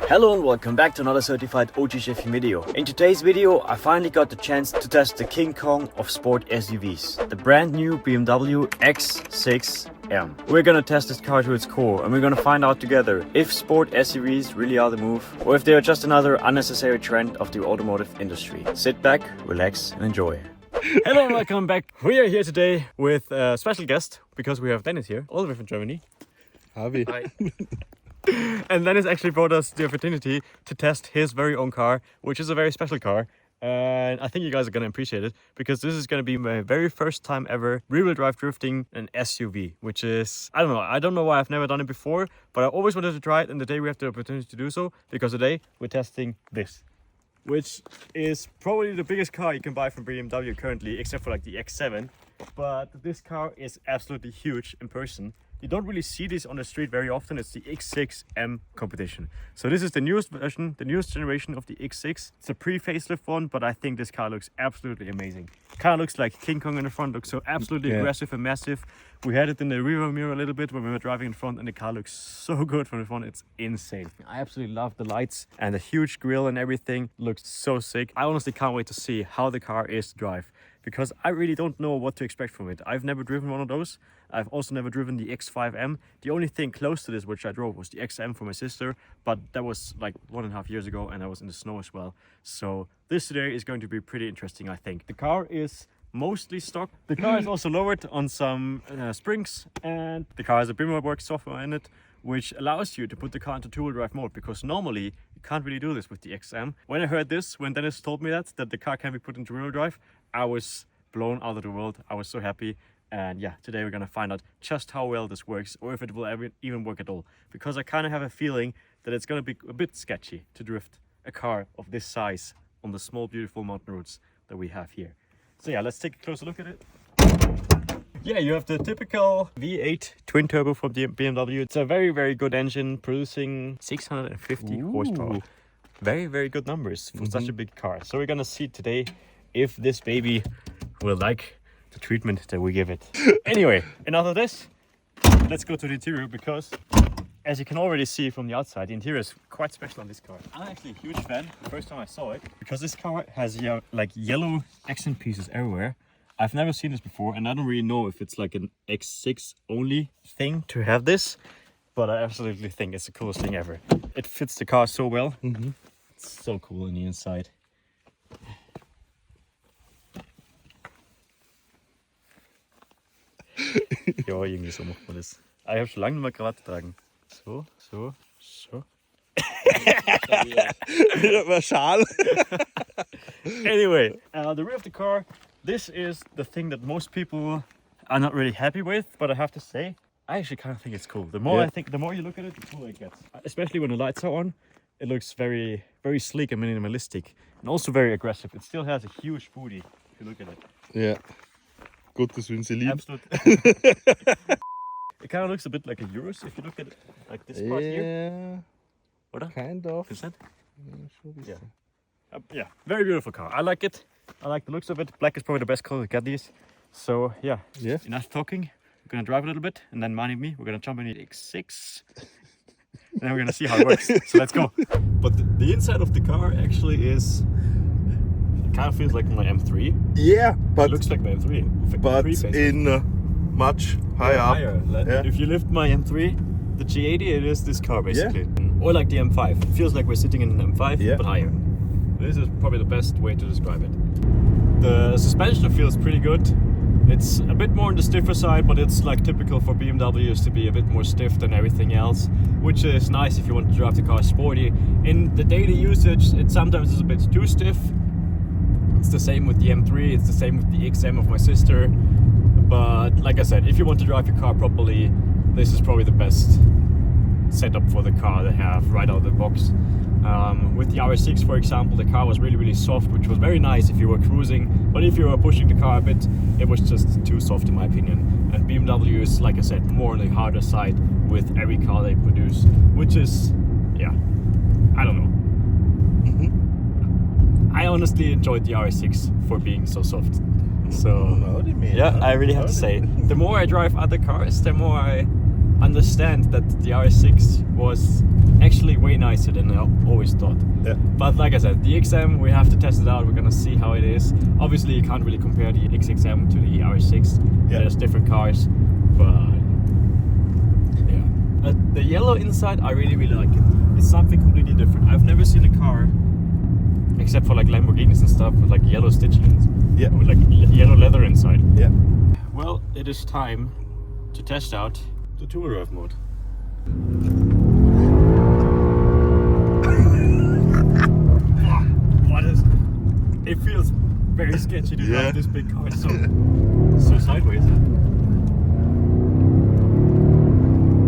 Hello and welcome back to another certified OG Chefy video. In today's video, I finally got the chance to test the King Kong of sport SUVs, the brand new BMW X6M. We're gonna test this car to its core and we're gonna find out together if sport SUVs really are the move or if they are just another unnecessary trend of the automotive industry. Sit back, relax and enjoy. Hello and welcome back. We are here today with a special guest because we have Dennis here, all the way from Germany. Harvey. Hi. And Dennis actually brought us the opportunity to test his very own car, which is a very special car. And I think you guys are going to appreciate it because this is going to be my very first time ever rear-wheel drive drifting an SUV, which is, I don't know why I've never done it before, but I always wanted to try it, and today we have the opportunity to do so because today we're testing this, which is probably the biggest car you can buy from BMW currently, except for like the X7. But this car is absolutely huge in person. You don't really see this on the street very often. It's the X6M competition. So this is the newest version, the newest generation of the X6. It's a pre-facelift one, but I think this car looks absolutely amazing. Car looks like King Kong in the front, looks so absolutely aggressive and massive. We had it in the rear mirror a little bit when we were driving in front, and the car looks so good from the front. It's insane. I absolutely love the lights and the huge grille and everything. Looks so sick. I honestly can't wait to see how the car is to drive, because I really don't know what to expect from it. I've never driven one of those. I've also never driven the X5M. The only thing close to this which I drove was the XM for my sister, but that was like 1.5 years ago and I was in the snow as well. So this today is going to be pretty interesting, I think. The car is mostly stock. The car is also lowered on some springs, and the car has a BIM software in it, which allows you to put the car into two-wheel drive mode, because normally you can't really do this with the XM. When I heard this, when Dennis told me that the car can be put into rear-wheel drive, I was blown out of the world. I was so happy. And yeah, today we're gonna find out just how well this works, or if it will ever even work at all, because I kind of have a feeling that it's gonna be a bit sketchy to drift a car of this size on the small beautiful mountain roads that we have here. So yeah, let's take a closer look at it. Yeah, you have the typical V8 twin turbo from the BMW. It's a very, very good engine, producing 650 horsepower. Very, very good numbers for such a big car. So we're gonna see today if this baby will like the treatment that we give it. Anyway, enough of this. Let's go to the interior, because as you can already see from the outside, the interior is quite special on this car. I'm actually a huge fan the first time I saw it, because this car has like yellow accent pieces everywhere. I've never seen this before, and I don't really know if it's like an X6 only thing to have this, but I absolutely think it's the coolest thing ever. It fits the car so well. It's so cool on the inside. Ja, irgendwie so macht man das. Ich habe schon lange nicht mehr Krawatte tragen. So. Anyway, the rear of the car. This is the thing that most people are not really happy with, but I have to say, I actually kind of think it's cool. The more the more you look at it, the cooler it gets. Especially when the lights are on, it looks very, very sleek and minimalistic, and also very aggressive. It still has a huge booty if you look at it. Yeah. Gottes Willen, sie lieben. Absolutely. It kind of looks a bit like a Urus if you look at it, like this part here. Oder? Kind of. Yeah. Yeah, very beautiful car. I like it. I like the looks of it. Black is probably the best color to get these. So yeah, enough talking. We're gonna drive a little bit, and then Manny and me, we're gonna jump in the X6. And then we're gonna see how it works. So let's go. But the inside of the car actually is, it kind of feels like my M3. Yeah, but it looks like my M3. But in much higher up. If you lift my M3, the G80, it is this car basically. Or like the M5. It feels like we're sitting in an M5, but higher. This is probably the best way to describe it. The suspension feels pretty good. It's a bit more on the stiffer side, but it's like typical for BMWs to be a bit more stiff than everything else, which is nice if you want to drive the car sporty. In the daily usage, it sometimes is a bit too stiff. It's the same with the M3, it's the same with the XM of my sister. But like I said, if you want to drive your car properly, this is probably the best setup for the car they have right out of the box. With the RS6, for example, the car was really, really soft, which was very nice if you were cruising, but if you were pushing the car a bit, it was just too soft in my opinion. And BMW is, like I said, more on the harder side with every car they produce, which is, yeah, I don't know. I honestly enjoyed the RS6 for being so soft. So yeah, I really have to say, the more I drive other cars, the more I understand that the RS6 was actually way nicer than I always thought. Yeah. But like I said, the XM, we have to test it out. We're gonna see how it is. Obviously, you can't really compare the X6M to the RS6. Yeah. There's different cars, but yeah. The yellow inside, I really like it. It's something completely different. I've never seen a car, except for like Lamborghinis and stuff, with like yellow stitching. Yeah. With like yellow leather inside. Yeah. Well, it is time to test out the two-wheel drive mode. What is? It feels very sketchy to drive this big car so sideways.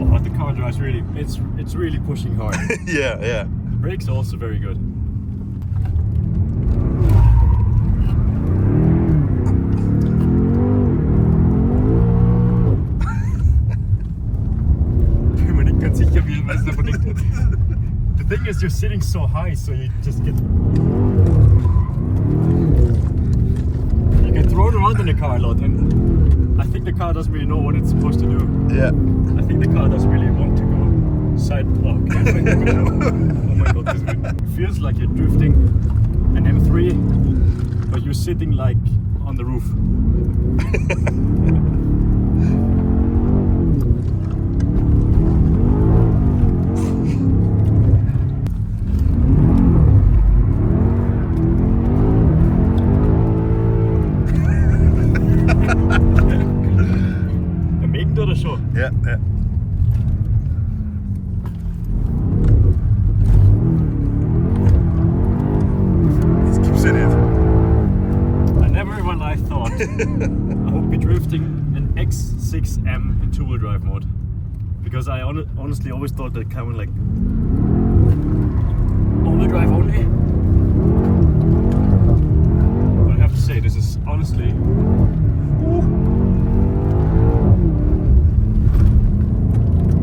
Oh, the car drives really. It's really pushing hard. Yeah. Brakes are also very good. The thing is, you're sitting so high, so you just get thrown around in the car a lot, and I think the car doesn't really know what it's supposed to do. Yeah. I think the car doesn't really want to go side. Oh, okay. Oh my god, this it feels like you're drifting an M3, but you're sitting like on the roof. Yeah. It keeps in it. I never in my life thought I would be drifting an X6M in two-wheel drive mode, because I honestly always thought that kind of like all-wheel drive only. But I have to say, this is honestly.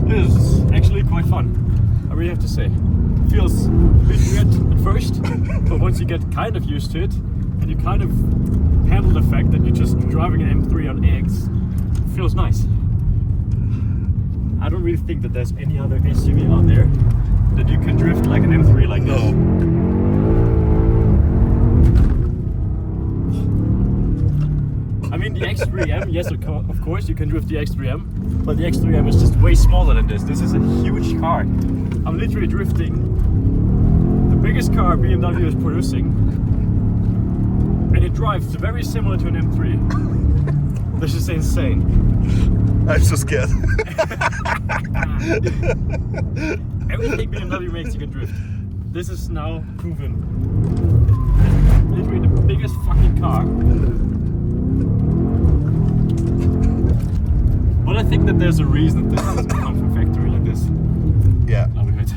This is actually quite fun. I really have to say. It feels a bit weird at first, but once you get kind of used to it, and you kind of handle the fact that you're just driving an M3 on X, it feels nice. I don't really think that there's any other SUV out there that you can drift like an M3 like this. I mean, the X3M, yes, of course, you can drift the X3M, but the X3M is just way smaller than this. This is a huge car. I'm literally drifting the biggest car BMW is producing, and it drives very similar to an M3. This is insane. I'm so scared. Everything BMW makes you can drift. This is now proven. Literally the biggest fucking car. But I think that there's a reason this doesn't come from factory like this. Yeah. Love it.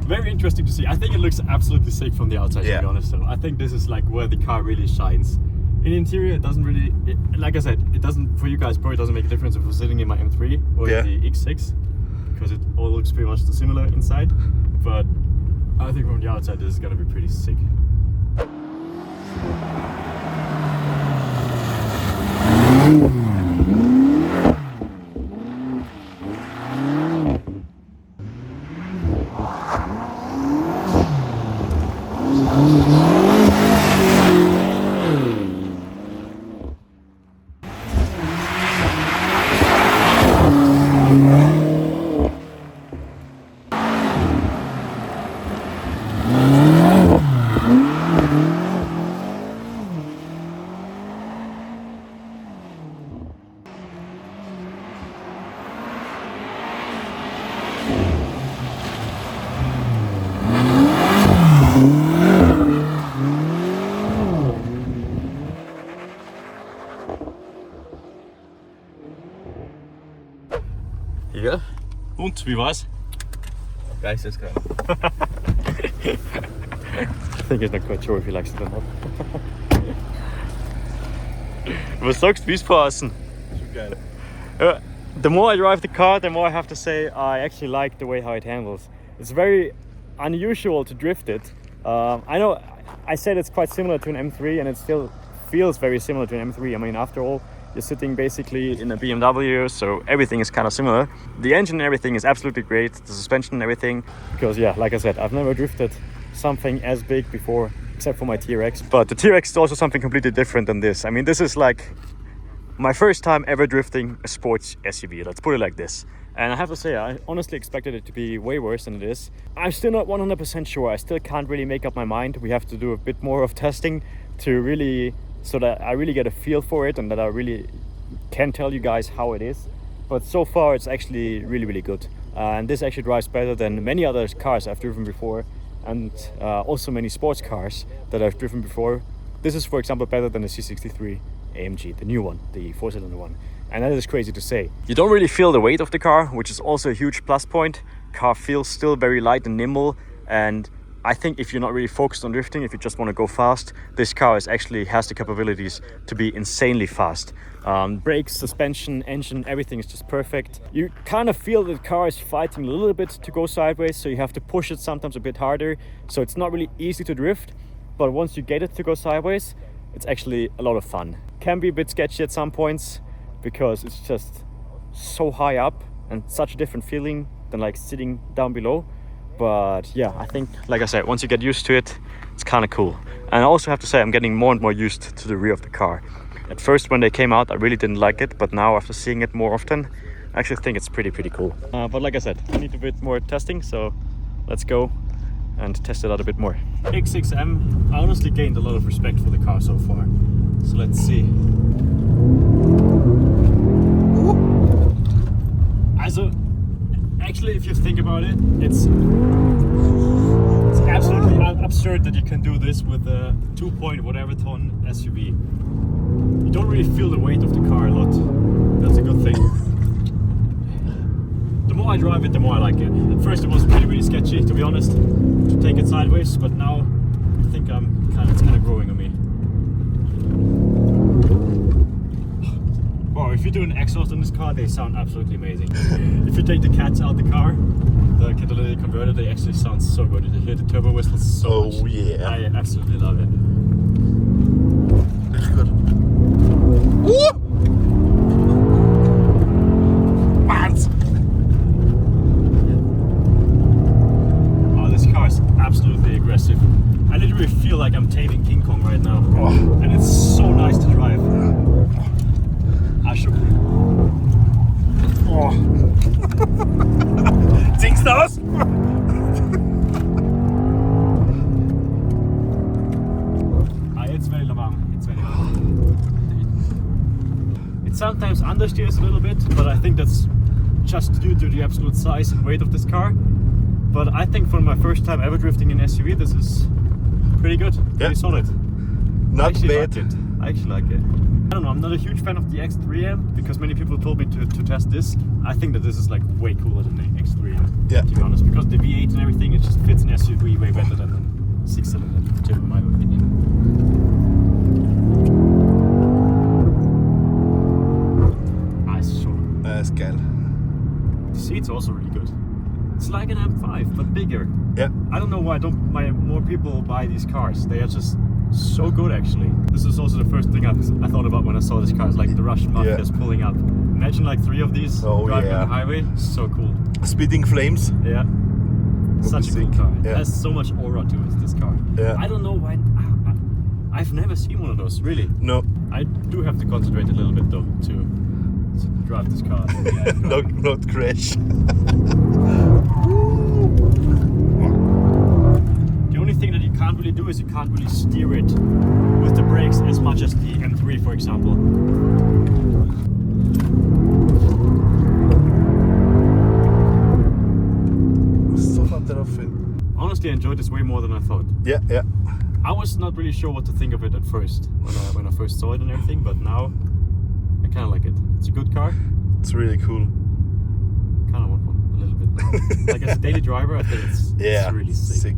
Very interesting to see. I think it looks absolutely sick from the outside, to be honest. So I think this is like where the car really shines. In the interior, it doesn't really, like I said, it doesn't, for you guys, probably doesn't make a difference if we're sitting in my M3 or in the X6, because it all looks pretty much similar inside. But I think from the outside, this is gonna be pretty sick. Ja. Und, wie war's? Geisteskrank. I think he's not quite sure if he likes it or not. Was sagst du, wie es verlassen? Geil. Ja, The more I drive the car, the more I have to say I actually like the way how it handles. It's very unusual to drift it. I know I said it's quite similar to an M3 and it still feels very similar to an M3. I mean, after all, you're sitting basically in a BMW, so everything is kind of similar. The engine and everything is absolutely great, the suspension and everything. Because yeah, like I said, I've never drifted something as big before, except for my TRX. But the TRX is also something completely different than this. I mean, this is like my first time ever drifting a sports SUV, let's put it like this. And I have to say, I honestly expected it to be way worse than it is. I'm still not 100% sure. I still can't really make up my mind. We have to do a bit more of testing to really, so that I really get a feel for it and that I really can tell you guys how it is. But so far it's actually really, really good. And this actually drives better than many other cars I've driven before, and also many sports cars that I've driven before. This is, for example, better than the C63 AMG, the new one, the 4-cylinder one. And that is crazy to say. You don't really feel the weight of the car, which is also a huge plus point. Car feels still very light and nimble, and I think if you're not really focused on drifting, if you just want to go fast, this car actually has the capabilities to be insanely fast. Brakes, suspension, engine, everything is just perfect. You kind of feel that the car is fighting a little bit to go sideways, so you have to push it sometimes a bit harder. So it's not really easy to drift, but once you get it to go sideways, it's actually a lot of fun. Can be a bit sketchy at some points because it's just so high up and such a different feeling than like sitting down below. But yeah, I think, like I said, once you get used to it, it's kind of cool. And I also have to say, I'm getting more and more used to the rear of the car. At first, when they came out, I really didn't like it, but now after seeing it more often, I actually think it's pretty cool. But like I said, I need a bit more testing, so let's go and test it out a bit more. X6M, I honestly gained a lot of respect for the car so far. So let's see. Also, actually, if you think about it, it's absolutely absurd that you can do this with a 2-point-whatever ton SUV. You don't really feel the weight of the car a lot. That's a good thing. The more I drive it, the more I like it. At first, it was really sketchy, to be honest, to take it sideways, but now I think it's kind of growing on me. Wow, if you do an exhaust on this car, they sound absolutely amazing. If you take the cats out the car, the catalytic converter, they actually sound so good. You hear the turbo whistles so much. Oh yeah. I absolutely love it. Really good. Oh, this car is absolutely aggressive. I literally feel like I'm taming King Kong right now. Oh. And it's so nice to drive. I should. Oh. Singst du aus? It's very warm. It's very warm. It sometimes understeers a little bit, but I think that's just due to the absolute size and weight of this car. But I think for my first time ever drifting an SUV, this is pretty good, pretty solid. Not bad. I actually like it. I don't know, I'm not a huge fan of the X3M because many people told me to test this. I think that this is like way cooler than the X3M, yeah, to be honest, because the V8 and everything, it just fits an SUV way better than the 6-cylinder, in my opinion. Ist geil. The seat's also really good. It's like an M5, but bigger. Yeah. I don't know why more people buy these cars. They are just so good, actually. This is also the first thing I thought about when I saw this car. It's like the Russian mafia is pulling up. Imagine like 3 of these driving on the highway. So cool. Speeding flames. Yeah. Such a cool car. Yeah. It has so much aura to it, this car. Yeah. I don't know why. I've never seen one of those, really. No. I do have to concentrate a little bit though to drive this car. Yeah, not crash. The only thing that you can't really do is you can't really steer it with the brakes as much as the M3, for example. Honestly, I enjoyed this way more than I thought. Yeah, yeah. I was not really sure what to think of it at first when I first saw it and everything, but now I kind of like it. It's a good car. It's really cool. Kind of want one a little bit. Like as a daily driver, I think it's really sick.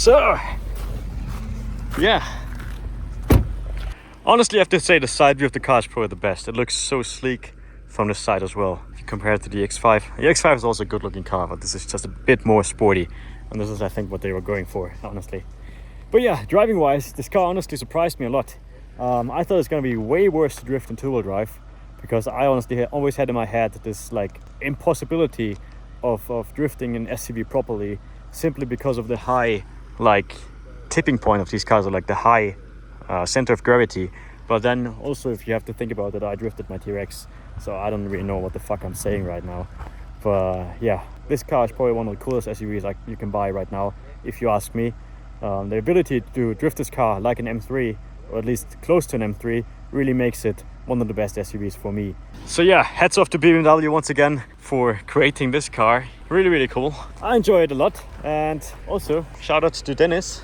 So, yeah. Honestly, I have to say the side view of the car is probably the best. It looks so sleek from the side as well, if you compare it to the X5. The X5 is also a good looking car, but this is just a bit more sporty. And this is, I think, what they were going for, honestly. But yeah, driving wise, this car honestly surprised me a lot. I thought it was going to be way worse to drift in two-wheel drive, because I honestly always had in my head this like impossibility of drifting an SUV properly, simply because of the high like tipping point of these cars, or like the high center of gravity. But then also, if you have to think about it, I drifted my T-Rex, so I don't really know what the fuck I'm saying right now. But yeah, this car is probably one of the coolest SUVs like you can buy right now, if you ask me. The ability to drift this car like an M3, or at least close to an M3, really makes it one of the best SUVs for me. So yeah, hats off to BMW once again for creating this car. Really, really cool. I enjoy it a lot. And also shout out to Dennis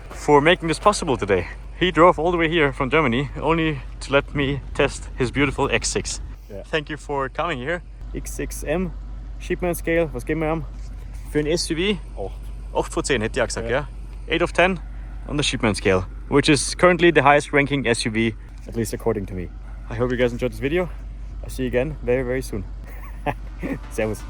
for making this possible today. He drove all the way here from Germany only to let me test his beautiful X6. Yeah. Thank you for coming here. X6M, Sheepman Scale, was geben wir ham? Für ein SUV? 8 von 10 hätte ich gesagt, yeah. 8 of 10 on the Sheepman Scale, which is currently the highest ranking SUV, at least according to me. I hope you guys enjoyed this video. I'll see you again very, very soon. Servus.